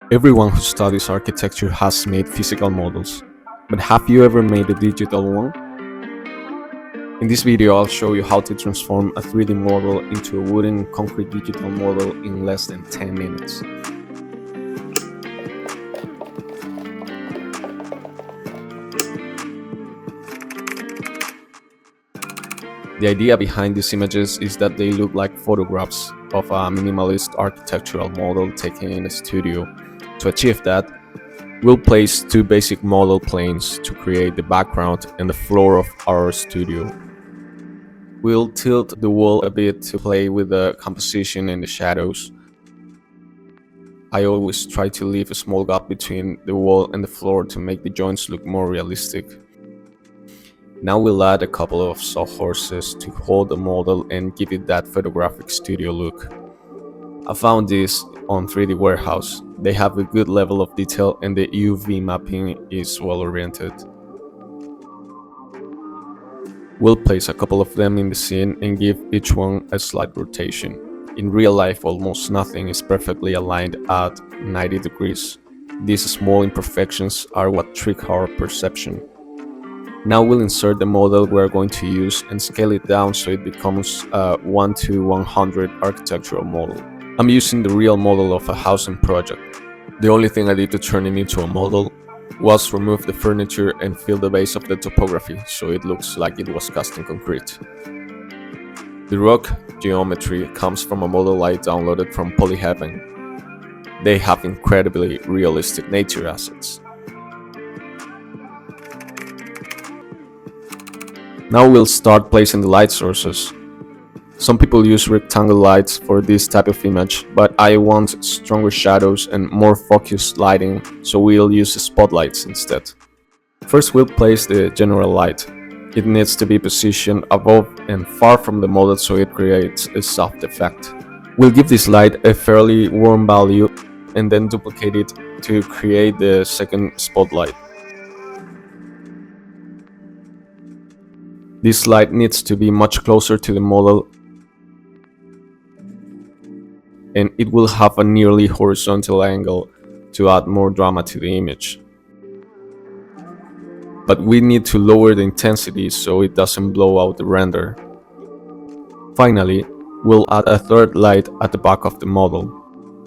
Everyone who studies architecture has made physical models, but have you ever made a digital one? In this video, I'll show you how to transform a 3D model into a wooden and concrete digital model in less than 10 minutes. The idea behind these images is that they look like photographs of a minimalist architectural model taken in a studio. To achieve that, we'll place two basic model planes to create the background and the floor of our studio. We'll tilt the wall a bit to play with the composition and the shadows. I always try to leave a small gap between the wall and the floor to make the joints look more realistic. Now we'll add a couple of sawhorses to hold the model and give it that photographic studio look. I found this on 3D Warehouse. They have a good level of detail and the UV mapping is well oriented. We'll place a couple of them in the scene and give each one a slight rotation. In real life, almost nothing is perfectly aligned at 90 degrees. These small imperfections are what trick our perception. Now we'll insert the model we're going to use and scale it down so it becomes a 1:100 architectural model. I'm using the real model of a housing project. The only thing I did to turn it into a model was remove the furniture and fill the base of the topography so it looks like it was cast in concrete. The rock geometry comes from a model I downloaded from Polyheaven. They have incredibly realistic nature assets. Now we'll start placing the light sources. Some people use rectangle lights for this type of image, but I want stronger shadows and more focused lighting, so we'll use spotlights instead. First we'll place the general light. It needs to be positioned above and far from the model so it creates a soft effect. We'll give this light a fairly warm value and then duplicate it to create the second spotlight. This light needs to be much closer to the model and it will have a nearly horizontal angle to add more drama to the image. But we need to lower the intensity so it doesn't blow out the render. Finally, we'll add a third light at the back of the model.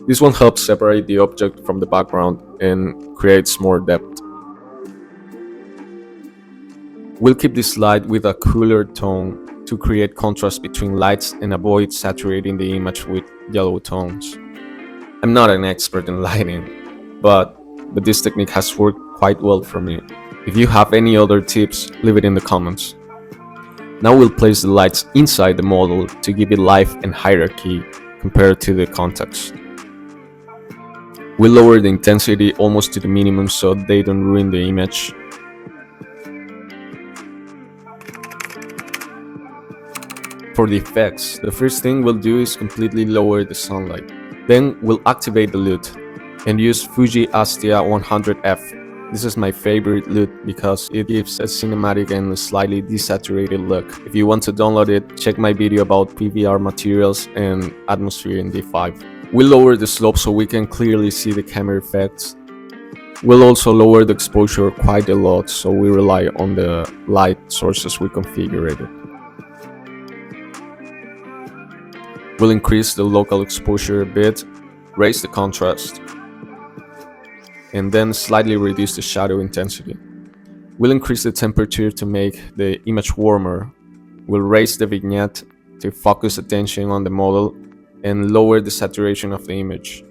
This one helps separate the object from the background and creates more depth. We'll keep this light with a cooler tone to create contrast between lights and avoid saturating the image with yellow tones. I'm not an expert in lighting, but this technique has worked quite well for me. If you have any other tips, leave it in the comments. Now we'll place the lights inside the model to give it life and hierarchy compared to the context. We'll lower the intensity almost to the minimum so they don't ruin the image. For the effects, the first thing we'll do is completely lower the sunlight. Then we'll activate the LUT and use Fuji Astia 100F. This is my favorite LUT because it gives a cinematic and a slightly desaturated look. If you want to download it, check my video about PVR materials and atmosphere in D5. We'll lower the slope so we can clearly see the camera effects. We'll also lower the exposure quite a lot so we rely on the light sources we configured. We'll increase the local exposure a bit, raise the contrast, and then slightly reduce the shadow intensity. We'll increase the temperature to make the image warmer. We'll raise the vignette to focus attention on the model and lower the saturation of the image.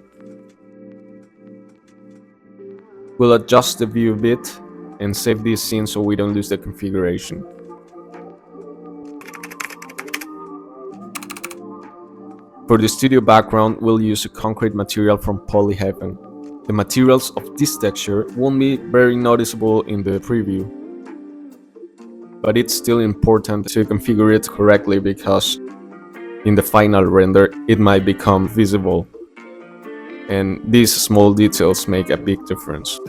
We'll adjust the view a bit and save this scene so we don't lose the configuration. For the studio background, we'll use a concrete material from Polyheaven. The materials of this texture won't be very noticeable in the preview, but it's still important to configure it correctly because in the final render it might become visible, and these small details make a big difference.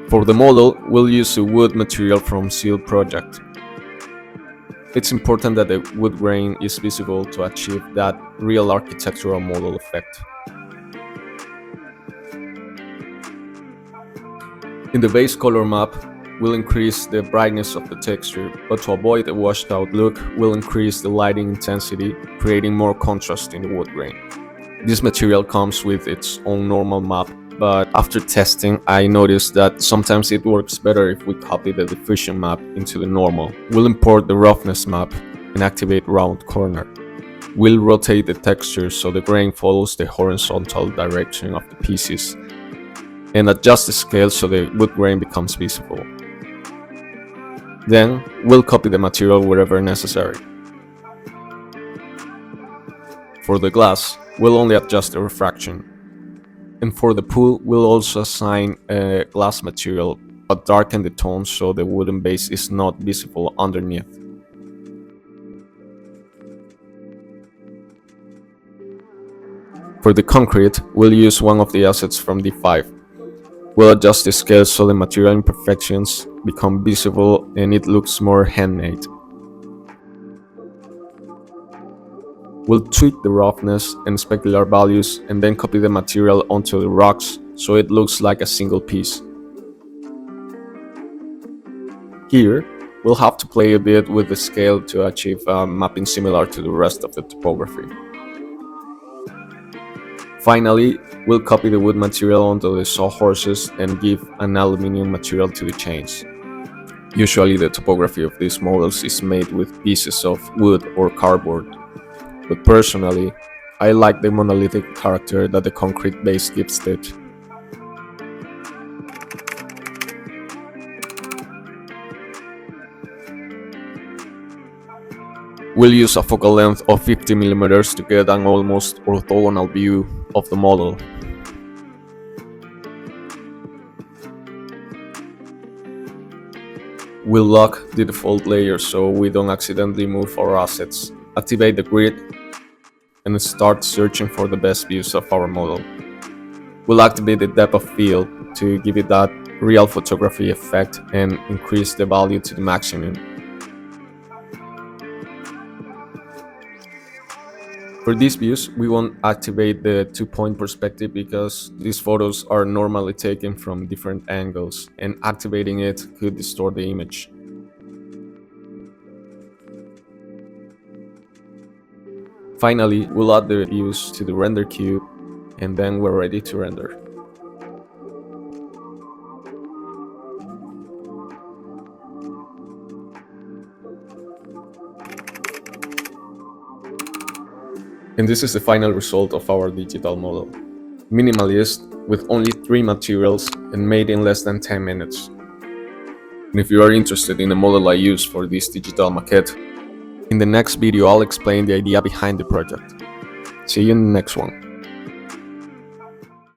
For the model, we'll use a wood material from Seal Project. It's important that the wood grain is visible to achieve that real architectural model effect. In the base color map, we'll increase the brightness of the texture, but to avoid a washed out look, we'll increase the lighting intensity, creating more contrast in the wood grain. This material comes with its own normal map, but after testing, I noticed that sometimes it works better if we copy the diffusion map into the normal. We'll import the roughness map and activate round corner. We'll rotate the texture so the grain follows the horizontal direction of the pieces, and adjust the scale so the wood grain becomes visible. Then, we'll copy the material wherever necessary. For the glass, we'll only adjust the refraction. And for the pool, we'll also assign a glass material, but darken the tone so the wooden base is not visible underneath. For the concrete, we'll use one of the assets from D5. We'll adjust the scale so the material imperfections become visible and it looks more handmade. We'll tweak the roughness and specular values and then copy the material onto the rocks so it looks like a single piece. Here, we'll have to play a bit with the scale to achieve a mapping similar to the rest of the topography. Finally, we'll copy the wood material onto the sawhorses and give an aluminum material to the chains. Usually the topography of these models is made with pieces of wood or cardboard, but personally, I like the monolithic character that the concrete base gives it. We'll use a focal length of 50mm to get an almost orthogonal view of the model. We'll lock the default layer so we don't accidentally move our assets, activate the grid, and start searching for the best views of our model. We'll activate the depth of field to give it that real photography effect and increase the value to the maximum. For these views, we won't activate the 2-point perspective because these photos are normally taken from different angles, and activating it could distort the image. Finally, we'll add the views to the render queue, and then we're ready to render. And this is the final result of our digital model. Minimalist, with only 3 materials and made in less than 10 minutes. And if you are interested in the model I use for this digital maquette, in the next video I'll explain the idea behind the project. See you in the next one.